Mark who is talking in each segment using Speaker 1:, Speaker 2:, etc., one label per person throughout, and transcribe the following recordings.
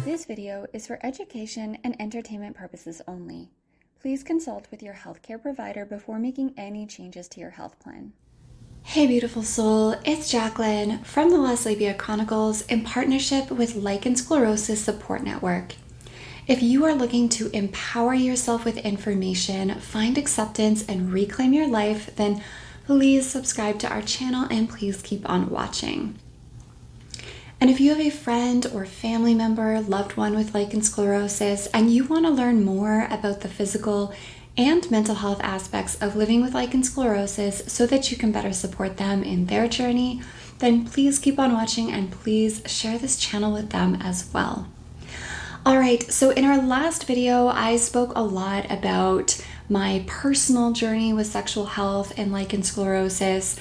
Speaker 1: This video is for education and entertainment purposes only. Please consult with your healthcare provider before making any changes to your health plan.
Speaker 2: Hey beautiful soul, it's Jacqueline from the Lesbia Chronicles in partnership with Lichen Sclerosus Support Network. If you are looking to empower yourself with information, find acceptance, and reclaim your life, then please subscribe to our channel and please keep on watching. And if you have a friend or family member, loved one with lichen sclerosus, and you want to learn more about the physical and mental health aspects of living with lichen sclerosus so that you can better support them in their journey, then please keep on watching and please share this channel with them as well. Alright, so in our last video, I spoke a lot about my personal journey with sexual health and lichen sclerosus.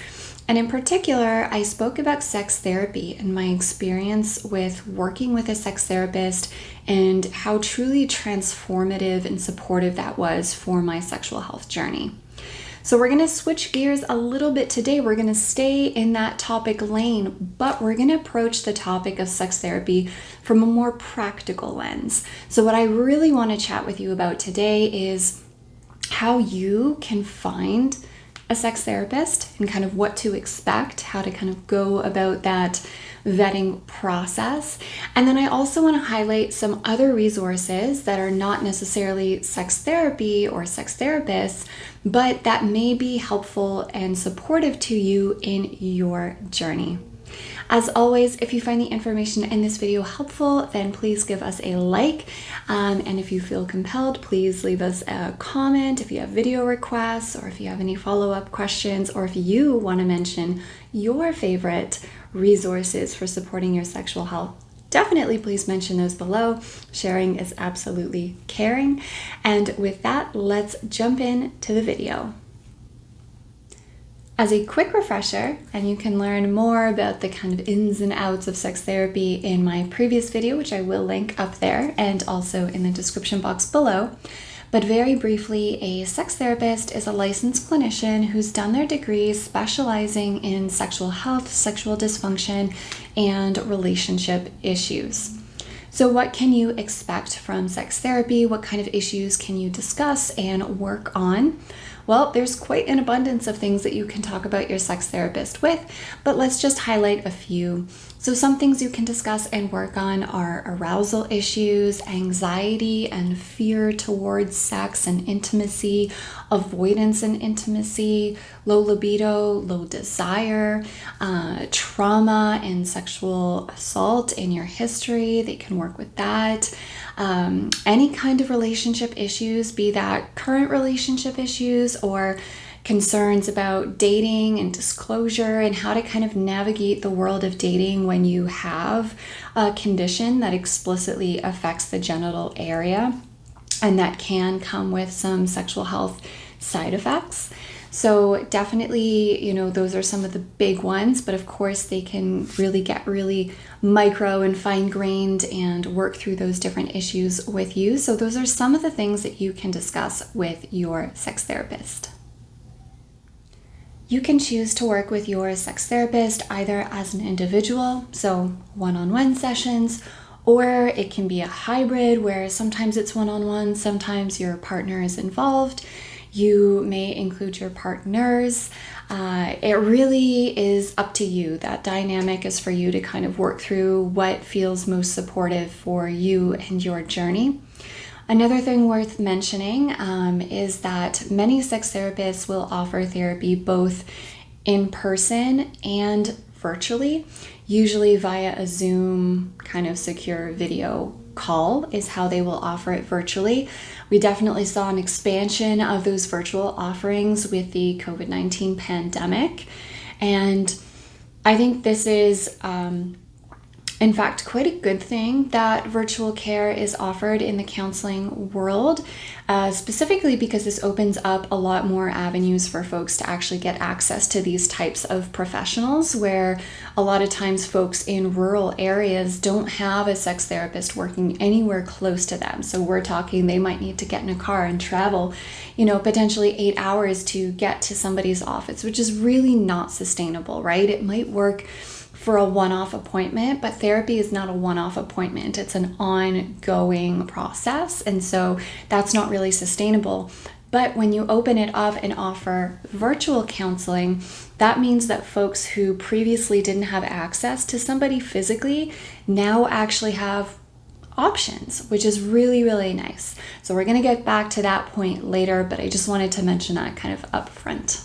Speaker 2: And in particular, I spoke about sex therapy and my experience with working with a sex therapist and how truly transformative and supportive that was for my sexual health journey. So we're going to switch gears a little bit today. We're going to stay in that topic lane, but we're going to approach the topic of sex therapy from a more practical lens. So what I really want to chat with you about today is how you can find a sex therapist and kind of what to expect, how to kind of go about that vetting process. And then I also want to highlight some other resources that are not necessarily sex therapy or sex therapists, but that may be helpful and supportive to you in your journey. As always, if you find the information in this video helpful, then please give us a like. And if you feel compelled, please leave us a comment if you have video requests or if you have any follow-up questions or if you want to mention your favorite resources for supporting your sexual health. Definitely please mention those below. Sharing is absolutely caring. And with that, let's jump into the video. As a quick refresher, and you can learn more about the kind of ins and outs of sex therapy in my previous video, which I will link up there and also in the description box below. But very briefly, a sex therapist is a licensed clinician who's done their degree specializing in sexual health, sexual dysfunction, and relationship issues. So what can you expect from sex therapy? What kind of issues can you discuss and work on? Well, there's quite an abundance of things that you can talk about your sex therapist with, but let's just highlight a few. So some things you can discuss and work on are arousal issues, anxiety and fear towards sex and intimacy, avoidance and intimacy, low libido, low desire, trauma and sexual assault in your history. They can work with that. Any kind of relationship issues, be that current relationship issues or concerns about dating and disclosure and how to kind of navigate the world of dating when you have a condition that explicitly affects the genital area and that can come with some sexual health side effects. So definitely, those are some of the big ones, but of course they can really get really micro and fine-grained and work through those different issues with you. So those are some of the things that you can discuss with your sex therapist. You can choose to work with your sex therapist either as an individual, so one-on-one sessions, or it can be a hybrid where sometimes it's one-on-one, sometimes your partner is involved. You may include your partners. It really is up to you. That dynamic is for you to kind of work through what feels most supportive for you and your journey. Another thing worth mentioning is that many sex therapists will offer therapy both in person and virtually, usually via a Zoom kind of secure video call is how they will offer it virtually. We definitely saw an expansion of those virtual offerings with the COVID-19 pandemic. And I think this is in fact, quite a good thing that virtual care is offered in the counseling world, specifically because this opens up a lot more avenues for folks to actually get access to these types of professionals, where a lot of times folks in rural areas don't have a sex therapist working anywhere close to them. So we're talking they might need to get in a car and travel, potentially 8 hours to get to somebody's office, which is really not sustainable, right? It might work for a one-off appointment, but therapy is not a one-off appointment. It's an ongoing process, and so that's not really sustainable. But when you open it up and offer virtual counseling, that means that folks who previously didn't have access to somebody physically now actually have options, which is really, really nice. So we're going to get back to that point later, but I just wanted to mention that kind of up front.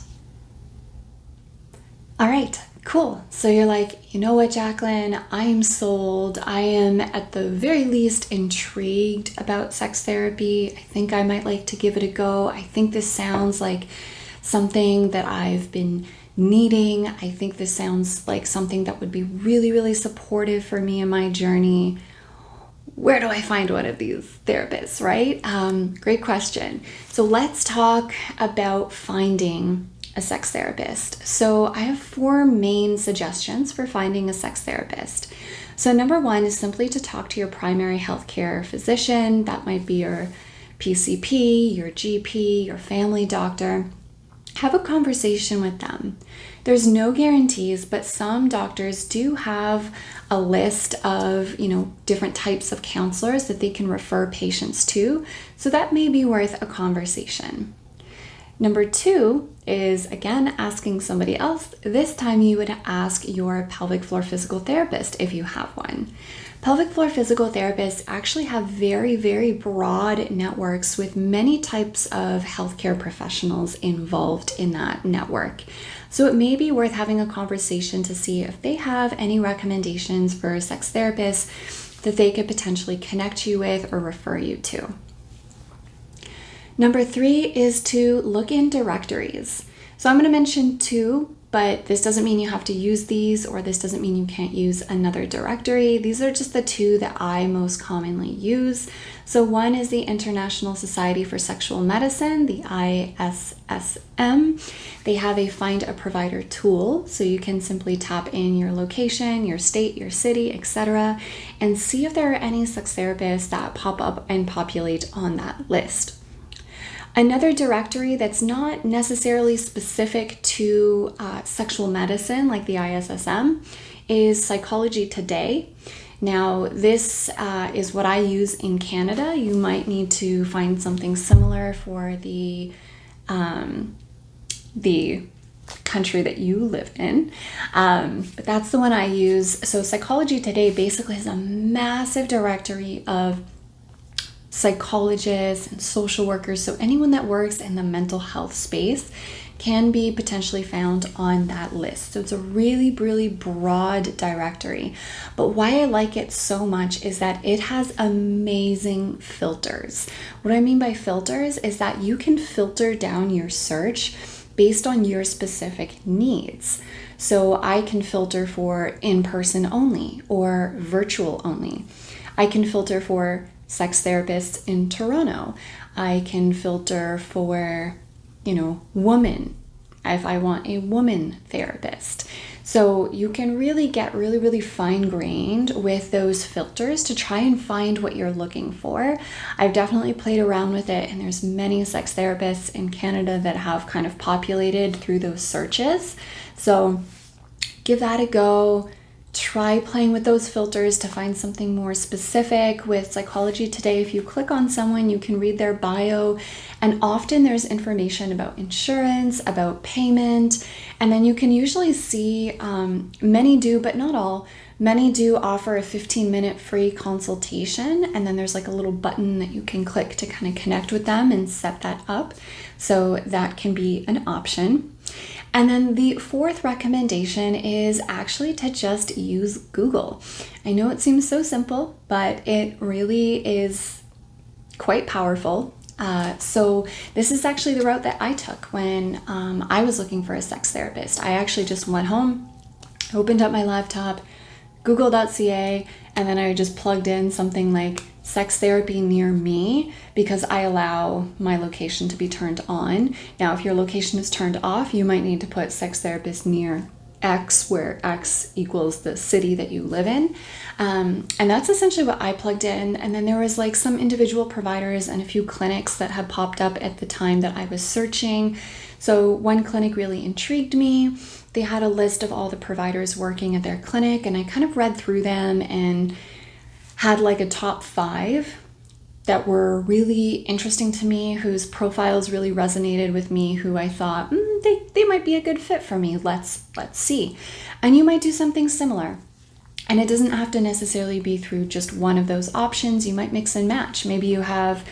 Speaker 2: All right. Cool. So you're like, you know what, Jacqueline, I am sold. I am at the very least intrigued about sex therapy. I think I might like to give it a go. I think this sounds like something that I've been needing. I think this sounds like something that would be really, really supportive for me in my journey. Where do I find one of these therapists, right? Great question. So let's talk about finding a sex therapist. So I have 4 main suggestions for finding a sex therapist. So number 1 is simply to talk to your primary healthcare physician. That might be your PCP, your GP, your family doctor. Have a conversation with them. There's no guarantees, but some doctors do have a list of, different types of counselors that they can refer patients to. So that may be worth a conversation. Number 2 is, again, asking somebody else. This time you would ask your pelvic floor physical therapist if you have one. Pelvic floor physical therapists actually have very, very broad networks with many types of healthcare professionals involved in that network. So it may be worth having a conversation to see if they have any recommendations for sex therapists that they could potentially connect you with or refer you to. Number 3 is to look in directories. So I'm going to mention 2, but this doesn't mean you have to use these, or this doesn't mean you can't use another directory. These are just the 2 that I most commonly use. So one is the International Society for Sexual Medicine, the ISSM. They have a Find a Provider tool, so you can simply tap in your location, your state, your city, etc., and see if there are any sex therapists that pop up and populate on that list. Another directory that's not necessarily specific to sexual medicine, like the ISSM, is Psychology Today. Now, this is what I use in Canada. You might need to find something similar for the country that you live in. But that's the one I use. So Psychology Today basically has a massive directory of psychologists and social workers, so anyone that works in the mental health space can be potentially found on that list. So it's a really, really broad directory. But why I like it so much is that it has amazing filters. What I mean by filters is that you can filter down your search based on your specific needs. So I can filter for in-person only or virtual only. I can filter for sex therapists in Toronto. I can filter for, woman, if I want a woman therapist. So you can really get really, really fine-grained with those filters to try and find what you're looking for. I've definitely played around with it, and there's many sex therapists in Canada that have kind of populated through those searches. So give that a go. Try playing with those filters to find something more specific. With Psychology Today, if you click on someone, you can read their bio, and often there's information about insurance, about payment, and then you can usually see, many do, but not all, many do offer a 15-minute free consultation, and then there's like a little button that you can click to kind of connect with them and set that up. So that can be an option. And then the 4th recommendation is actually to just use Google. I know it seems so simple, but it really is quite powerful. So this is actually the route that I took when I was looking for a sex therapist. I actually just went home, opened up my laptop, google.ca, and then I just plugged in something like sex therapy near me because I allow my location to be turned on. Now, if your location is turned off, you might need to put sex therapist near X, where X equals the city that you live in. And that's essentially what I plugged in. And then there was like some individual providers and a few clinics that had popped up at the time that I was searching. So one clinic really intrigued me. They had a list of all the providers working at their clinic, and I kind of read through them and had like a top 5 that were really interesting to me, whose profiles really resonated with me, who I thought they might be a good fit for me. Let's see. And you might do something similar. And it doesn't have to necessarily be through just one of those options. You might mix and match. Maybe you have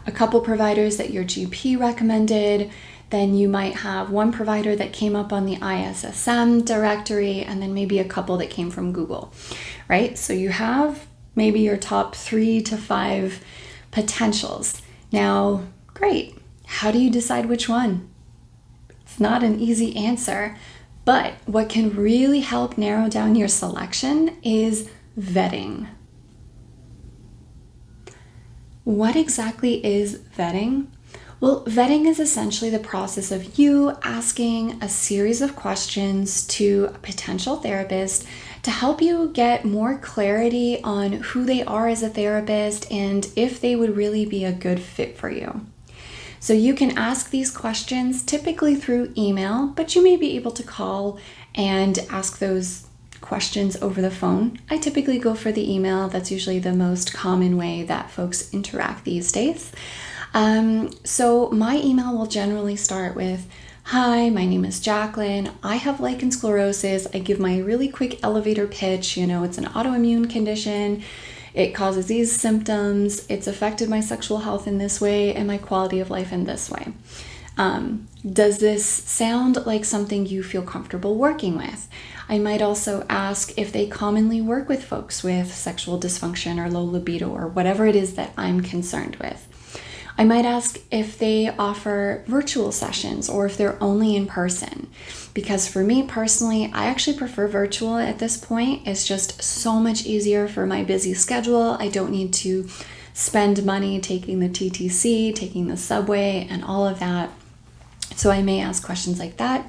Speaker 2: a couple providers that your GP recommended. Then you might have one provider that came up on the ISSM directory, and then maybe a couple that came from Google, right? So you have maybe your top 3 to 5 potentials. Now, great. How do you decide which one? It's not an easy answer, but what can really help narrow down your selection is vetting. What exactly is vetting? Well, vetting is essentially the process of you asking a series of questions to a potential therapist to help you get more clarity on who they are as a therapist and if they would really be a good fit for you. So you can ask these questions typically through email, but you may be able to call and ask those questions over the phone. I typically go for the email. That's usually the most common way that folks interact these days. So my email will generally start with, "Hi, my name is Jacqueline. I have lichen sclerosus." I give my really quick elevator pitch. It's an autoimmune condition. It causes these symptoms. It's affected my sexual health in this way and my quality of life in this way. Does this sound like something you feel comfortable working with? I might also ask if they commonly work with folks with sexual dysfunction or low libido or whatever it is that I'm concerned with. I might ask if they offer virtual sessions or if they're only in person. Because for me personally, I actually prefer virtual at this point. It's just so much easier for my busy schedule. I don't need to spend money taking the TTC, taking the subway, and all of that. So I may ask questions like that.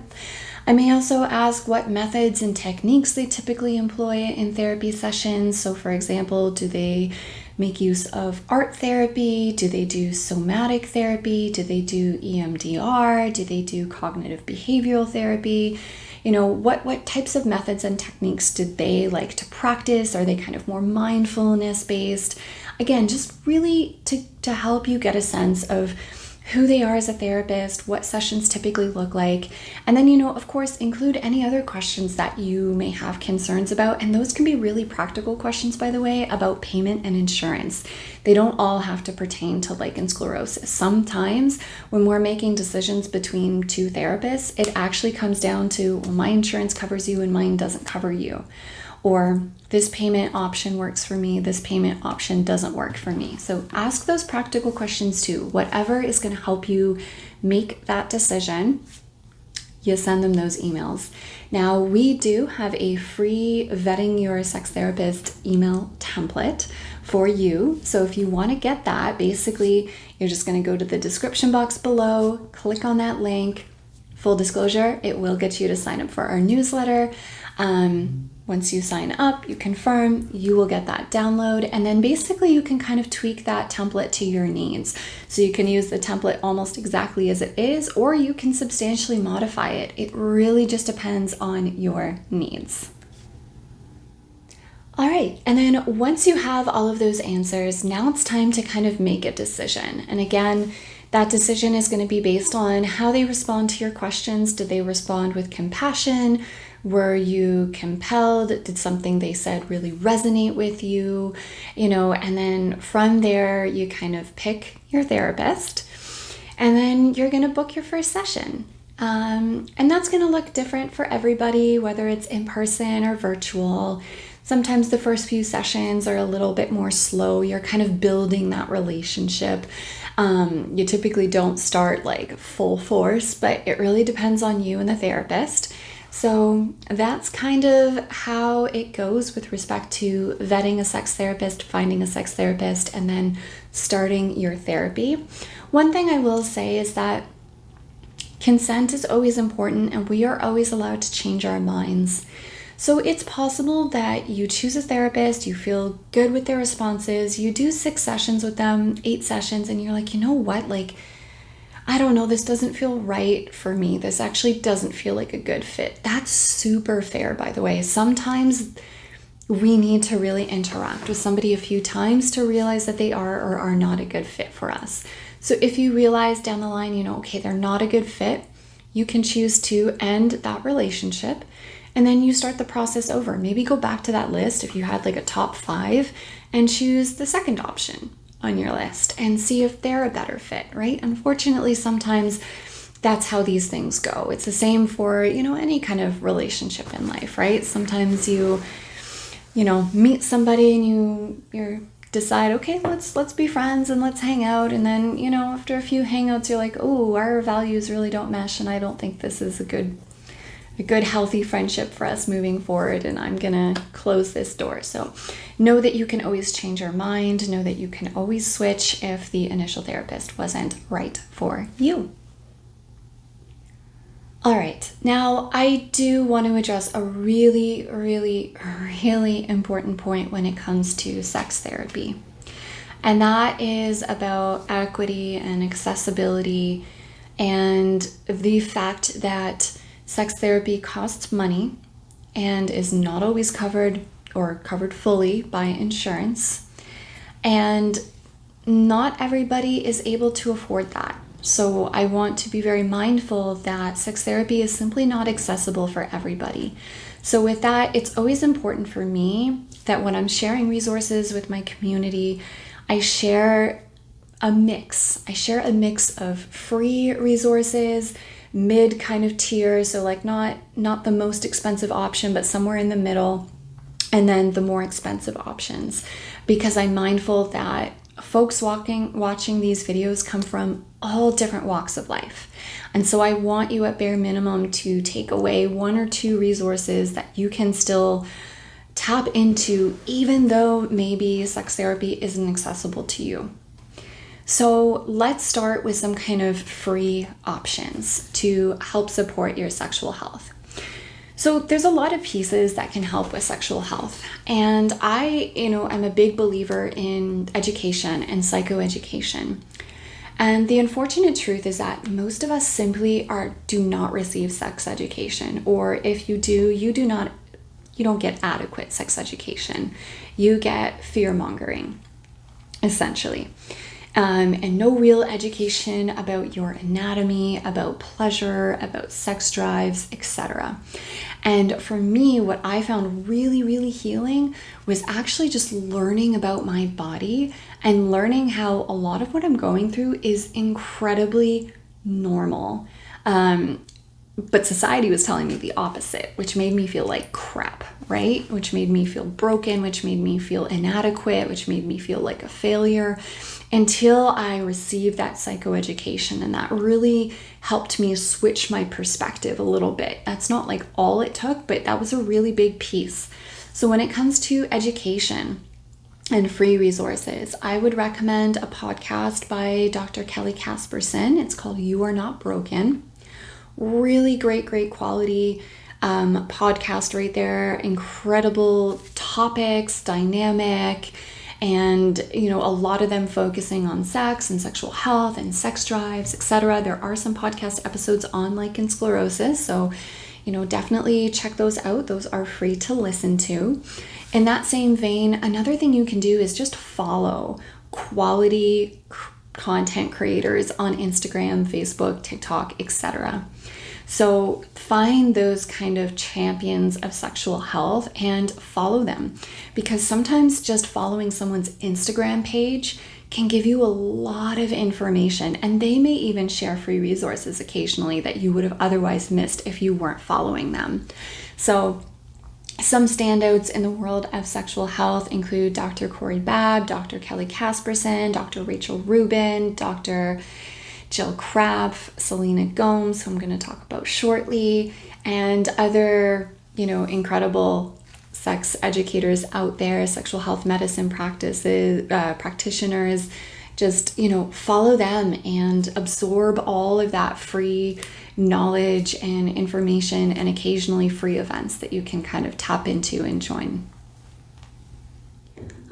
Speaker 2: I may also ask what methods and techniques they typically employ in therapy sessions. So for example, do they make use of art therapy? Do they do somatic therapy? Do they do EMDR? Do they do cognitive behavioral therapy? What types of methods and techniques did they like to practice? Are they kind of more mindfulness based? Again, just really to help you get a sense of who they are as a therapist, what sessions typically look like, and then, of course, include any other questions that you may have concerns about. And those can be really practical questions, by the way, about payment and insurance. They don't all have to pertain to lichen sclerosus. Sometimes when we're making decisions between 2 therapists, it actually comes down to, well, my insurance covers you and mine doesn't cover you. Or this payment option works for me, this payment option doesn't work for me. So ask those practical questions too. Whatever is going to help you make that decision, you send them those emails. Now, we do have a free vetting your sex therapist email template for you. So if you want to get that, basically, you're just going to go to the description box below, click on that link. Full disclosure, it will get you to sign up for our newsletter. Once you sign up, you confirm, you will get that download, and then basically you can kind of tweak that template to your needs. So you can use the template almost exactly as it is, or you can substantially modify it. It really just depends on your needs. All right, and then once you have all of those answers, now it's time to kind of make a decision. And again, that decision is going to be based on how they respond to your questions. Did they respond with compassion? Were you compelled? Did something they said really resonate with you? And then from there, you kind of pick your therapist, and then you're going to book your first session. And that's going to look different for everybody, whether it's in person or virtual. Sometimes the first few sessions are a little bit more slow. You're kind of building that relationship. You typically don't start like full force, but it really depends on you and the therapist. So that's kind of how it goes with respect to vetting a sex therapist, finding a sex therapist, and then starting your therapy. One thing I will say is that consent is always important, and we are always allowed to change our minds. So it's possible that you choose a therapist, you feel good with their responses, you do 6 sessions with them, 8 sessions, and you're like, you know what, like, I don't know, this doesn't feel right for me. This actually doesn't feel like a good fit. That's super fair, by the way. Sometimes we need to really interact with somebody a few times to realize that they are or are not a good fit for us. So if you realize down the line, okay, they're not a good fit, you can choose to end that relationship, and then you start the process over. Maybe go back to that list if you had like a top 5 and choose the second option on your list and see if they're a better fit, right? Unfortunately, sometimes that's how these things go. It's the same for, any kind of relationship in life, right? Sometimes you meet somebody and you decide, okay, let's be friends and let's hang out, and then after a few hangouts you're like, oh, our values really don't mesh, and I don't think this is a good healthy friendship for us moving forward, and I'm gonna close this door. So know that you can always change your mind. Know that you can always switch if the initial therapist wasn't right for you. All right, now I do want to address a really, really, really important point when it comes to sex therapy. And that is about equity and accessibility and the fact that sex therapy costs money and is not always covered or covered fully by insurance. And not everybody is able to afford that. So I want to be very mindful that sex therapy is simply not accessible for everybody. So with that, it's always important for me that when I'm sharing resources with my community, I share a mix. I share a mix of free resources, mid kind of tier, so like not the most expensive option, but somewhere in the middle, and then the more expensive options, because I'm mindful that folks watching these videos come from all different walks of life. And so I want you at bare minimum to take away 1 or 2 resources that you can still tap into, even though maybe sex therapy isn't accessible to you. So let's start with some kind of free options to help support your sexual health. So there's a lot of pieces that can help with sexual health. And I'm a big believer in education and psychoeducation. And the unfortunate truth is that most of us simply do not receive sex education, or if you do, you don't get adequate sex education. You get fear-mongering, essentially. And no real education about your anatomy, about pleasure, about sex drives, etc. And for me, what I found really, really healing was actually just learning about my body and learning how a lot of what I'm going through is incredibly normal. But society was telling me the opposite, which made me feel like crap, right? Which made me feel broken, which made me feel inadequate, which made me feel like a failure, until I received that psychoeducation, and that really helped me switch my perspective a little bit. That's not like all it took, but that was a really big piece. So when it comes to education and free resources, I would recommend a podcast by Dr. Kelly Casperson. It's called You Are Not Broken. Really great quality podcast right there. Incredible topics, dynamic, and a lot of them focusing on sex and sexual health and sex drives, etc. There are some podcast episodes on lichen sclerosus, so definitely check those out. Those are free to listen to. In that same vein, another thing you can do is just follow quality content creators on Instagram, Facebook, TikTok, etc. So find those kind of champions of sexual health and follow them, because sometimes just following someone's Instagram page can give you a lot of information, and they may even share free resources occasionally that you would have otherwise missed if you weren't following them. So some standouts in the world of sexual health include Dr. Corey Babb, Dr. Kelly Casperson, Dr. Rachel Rubin, Dr. Jill Craft, Selena Gomez, who I'm going to talk about shortly, and other, incredible sex educators out there, sexual health medicine practitioners. Just, follow them and absorb all of that free knowledge and information, and occasionally free events that you can kind of tap into and join.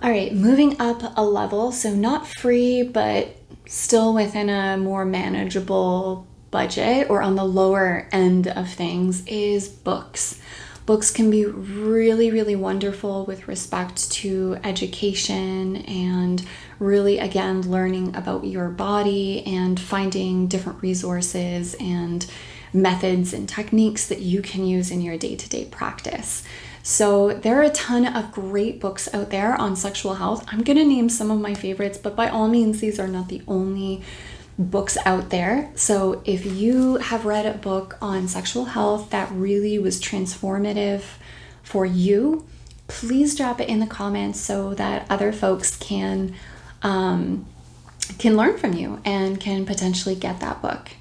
Speaker 2: All right, moving up a level, so not free, but still within a more manageable budget or on the lower end of things, is books. Books can be really, really wonderful with respect to education and really, again, learning about your body and finding different resources and methods and techniques that you can use in your day-to-day practice. So there are a ton of great books out there on sexual health. I'm going to name some of my favorites, but by all means, these are not the only books out there. So if you have read a book on sexual health that really was transformative for you, please drop it in the comments so that other folks can learn from you and can potentially get that book.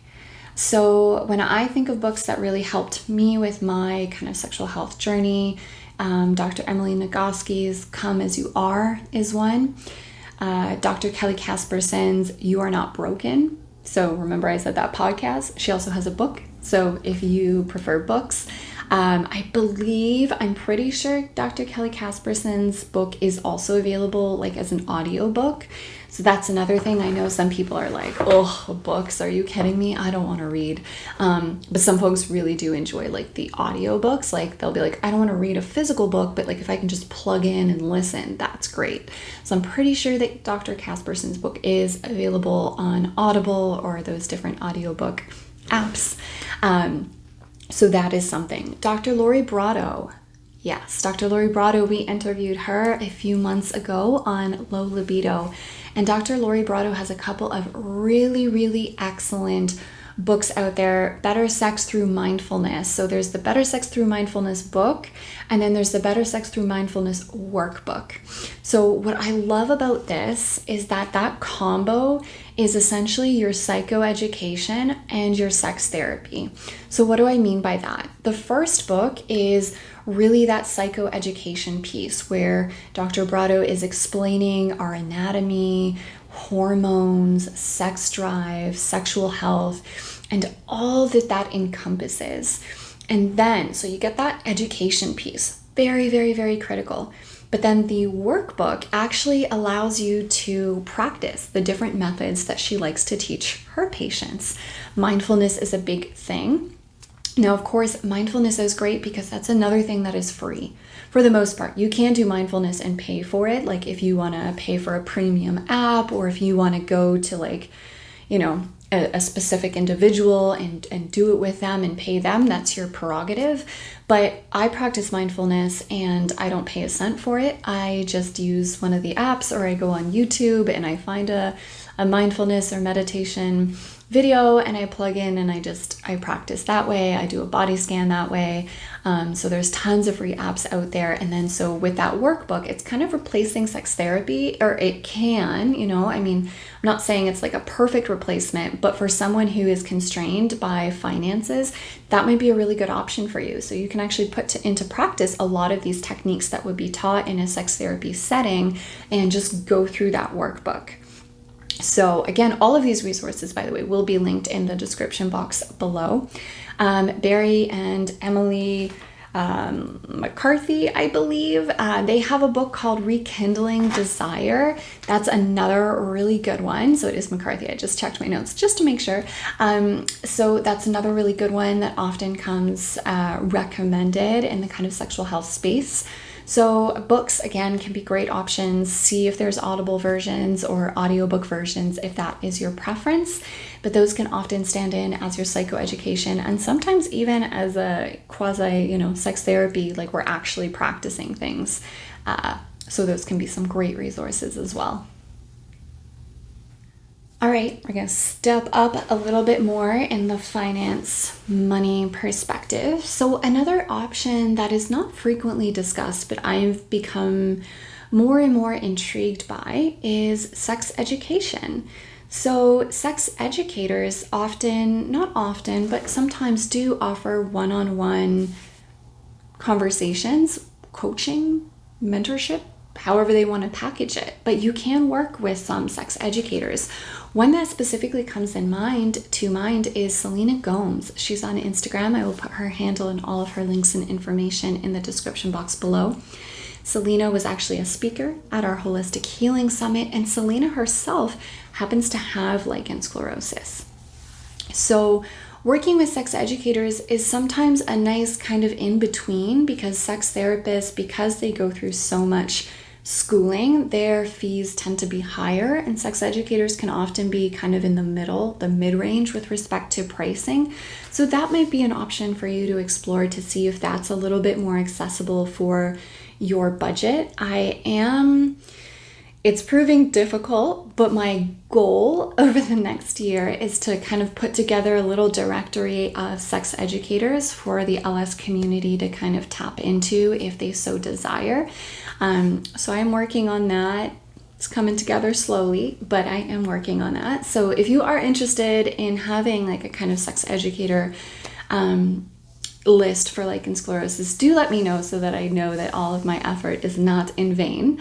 Speaker 2: So when I think of books that really helped me with my kind of sexual health journey, Dr. Emily Nagoski's Come As You Are is one. Dr. Kelly Casperson's You Are Not Broken. So remember I said that podcast? She also has a book. So if you prefer books, I'm pretty sure Dr. Kelly Casperson's book is also available like as an audio book. So that's another thing. I know some people are like, oh, books, are you kidding me? I don't want to read. But some folks really do enjoy like the audio books. Like they'll be like, I don't want to read a physical book, but like if I can just plug in and listen, that's great. So I'm pretty sure that Dr. Casperson's book is available on Audible or those different audiobook apps. So that is something. Dr. Lori Brotto. Yes, Dr. Lori Brotto, we interviewed her a few months ago on low libido. And Dr. Lori Brotto has a couple of really, really excellent books out there. Better Sex Through Mindfulness. So there's the Better Sex Through Mindfulness book, and then there's the Better Sex Through Mindfulness workbook. So what I love about this is that combo is essentially your psychoeducation and your sex therapy. So what do I mean by that? The first book is really that psychoeducation piece where Dr. Brotto is explaining our anatomy, hormones, sex drive, sexual health, and all that encompasses. And then, so you get that education piece, very, very, very critical. But then the workbook actually allows you to practice the different methods that she likes to teach her patients. Mindfulness is a big thing. Now, of course, mindfulness is great because that's another thing that is free. For the most part, you can do mindfulness and pay for it. Like if you want to pay for a premium app, or if you want to go to like, a specific individual and do it with them and pay them, that's your prerogative. But I practice mindfulness and I don't pay a cent for it. I just use one of the apps, or I go on YouTube and I find a mindfulness or meditation video and I plug in and I practice that way. I do a body scan that way. So there's tons of free apps out there. And then so with that workbook, it's kind of replacing sex therapy, or it can, I'm not saying it's like a perfect replacement, but for someone who is constrained by finances, that might be a really good option for you. So you can actually put into practice a lot of these techniques that would be taught in a sex therapy setting and just go through that workbook. So again, all of these resources, by the way, will be linked in the description box below. Barry and Emily McCarthy, I believe, they have a book called Rekindling Desire. That's another really good one. So it is McCarthy. I just checked my notes just to make sure. So that's another really good one that often comes recommended in the kind of sexual health space. So books, again, can be great options. See if there's Audible versions or audiobook versions if that is your preference. But those can often stand in as your psychoeducation and sometimes even as a quasi, sex therapy, like we're actually practicing things. So those can be some great resources as well. All right, we're going to step up a little bit more in the finance money perspective. So another option that is not frequently discussed, but I've become more and more intrigued by, is sex education. So sex educators often, not often, but sometimes do offer one-on-one conversations, coaching, mentorship, however they want to package it. But you can work with some sex educators. One that specifically comes to mind is Selena Gomes. She's on Instagram. I will put her handle and all of her links and information in the description box below. Selena was actually a speaker at our Holistic Healing Summit, and Selena herself happens to have lichen sclerosus. So working with sex educators is sometimes a nice kind of in between, because sex therapists, because they go through so much schooling, their fees tend to be higher, and sex educators can often be kind of in the middle, the mid-range with respect to pricing. So that might be an option for you to explore to see if that's a little bit more accessible for your budget. It's proving difficult, but my goal over the next year is to kind of put together a little directory of sex educators for the LS community to kind of tap into if they so desire. So I'm working on that. It's coming together slowly, but I am working on that. So if you are interested in having like a kind of sex educator list for lichen sclerosus, do let me know so that I know that all of my effort is not in vain.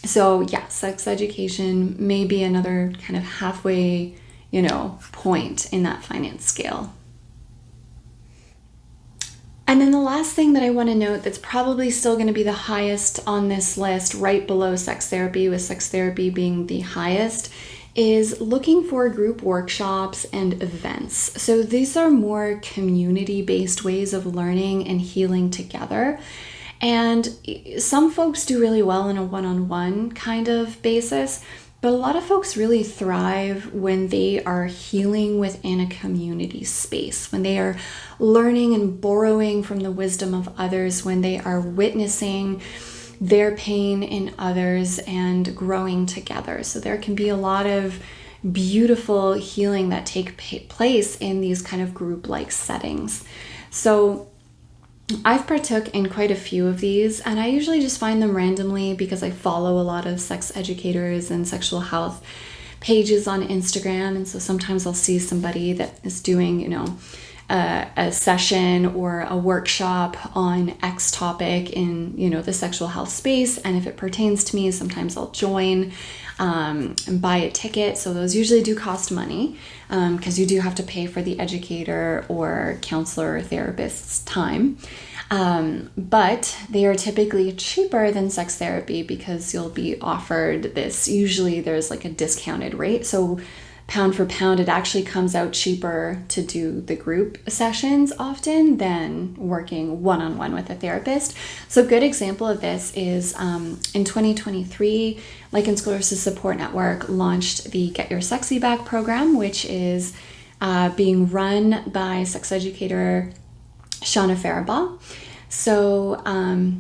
Speaker 2: So yeah, sex education may be another kind of halfway, point in that finance scale. And then the last thing that I want to note that's probably still going to be the highest on this list, right below sex therapy, with sex therapy being the highest, is looking for group workshops and events. So these are more community-based ways of learning and healing together. And some folks do really well in a one-on-one kind of basis, but a lot of folks really thrive when they are healing within a community space, when they are learning and borrowing from the wisdom of others, when they are witnessing their pain in others and growing together. So there can be a lot of beautiful healing that take place in these kind of group-like settings. So I've partook in quite a few of these, and I usually just find them randomly because I follow a lot of sex educators and sexual health pages on Instagram, and so sometimes I'll see somebody that is doing, a session or a workshop on X topic in, the sexual health space, and if it pertains to me, sometimes I'll join and buy a ticket. So those usually do cost money because you do have to pay for the educator or counselor or therapist's time. But they are typically cheaper than sex therapy because you'll be offered this. Usually there's like a discounted rate. So pound for pound, it actually comes out cheaper to do the group sessions often than working one-on-one with a therapist. So a good example of this is in 2023, Lichen Sclerosus Support Network launched the Get Your Sexy Back program, which is being run by sex educator Shauna Faribaugh. So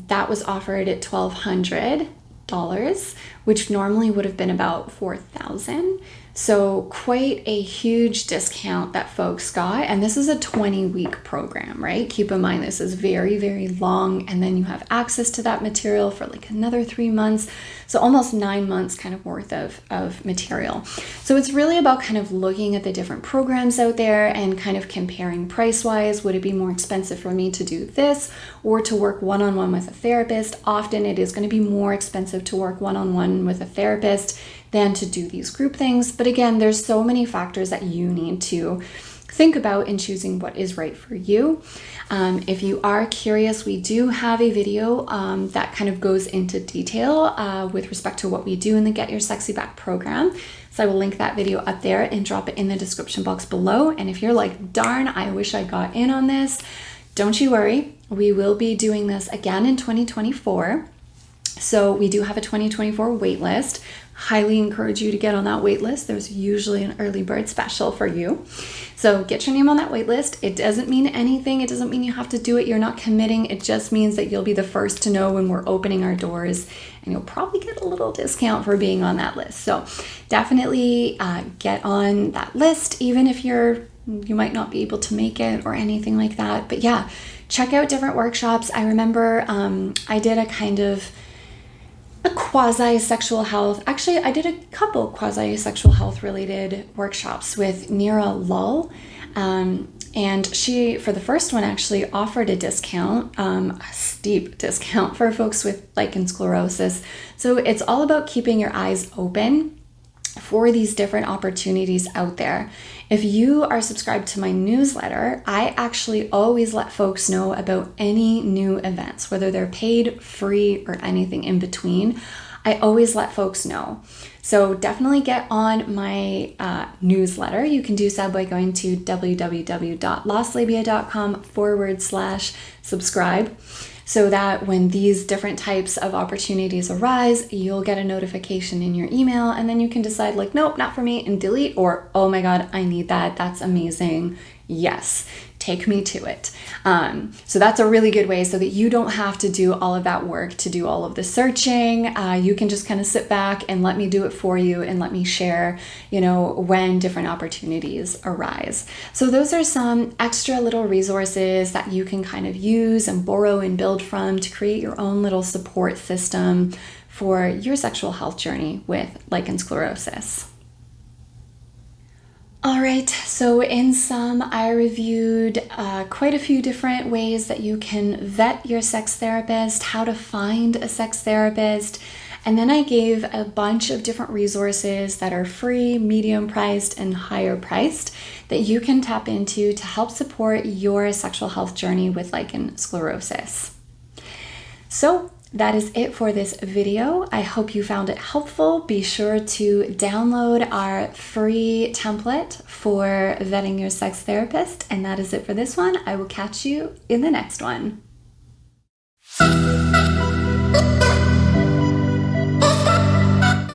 Speaker 2: that was offered at $1,200, which normally would have been about $4,000. So quite a huge discount that folks got. And this is a 20-week program, right? Keep in mind, this is very, very long. And then you have access to that material for like another 3 months. So almost 9 months kind of worth of material. So it's really about kind of looking at the different programs out there and kind of comparing price-wise. Would it be more expensive for me to do this or to work one-on-one with a therapist? Often it is going to be more expensive to work one-on-one with a therapist than to do these group things. But again, there's so many factors that you need to think about in choosing what is right for you. If you are curious, we do have a video that kind of goes into detail with respect to what we do in the Get Your Sexy Back program. So I will link that video up there and drop it in the description box below. And if you're like, darn, I wish I got in on this, don't you worry. We will be doing this again in 2024. So we do have a 2024 waitlist. Highly encourage you to get on that wait list. There's usually an early bird special for you. So get your name on that wait list. It doesn't mean anything. It doesn't mean you have to do it. You're not committing. It just means that you'll be the first to know when we're opening our doors, and you'll probably get a little discount for being on that list. So definitely get on that list, even if you might not be able to make it or anything like that. But yeah, check out different workshops. I remember I did a kind of a quasi-sexual health. Actually, I did a couple quasi-sexual health related workshops with Nira Lull. And she, for the first one, actually offered a discount, a steep discount for folks with lichen sclerosus. So it's all about keeping your eyes open for these different opportunities out there. If you are subscribed to my newsletter, I actually always let folks know about any new events, whether they're paid, free, or anything in between. I always let folks know. So definitely get on my newsletter. You can do so by going to www.lostlabia.com/subscribe, so that when these different types of opportunities arise, you'll get a notification in your email, and then you can decide like, nope, not for me, and delete, or, oh my God, I need that. That's amazing. Yes, take me to it. So that's a really good way, so that you don't have to do all of that work to do all of the searching. You can just kind of sit back and let me do it for you, and let me share, when different opportunities arise. So those are some extra little resources that you can kind of use and borrow and build from to create your own little support system for your sexual health journey with lichen sclerosus. All right, so in sum, I reviewed quite a few different ways that you can vet your sex therapist, how to find a sex therapist, and then I gave a bunch of different resources that are free, medium priced, and higher priced that you can tap into to help support your sexual health journey with lichen sclerosus. So that is it for this video. I hope you found it helpful. Be sure to download our free template for vetting your sex therapist. And that is it for this one. I will catch you in the next one.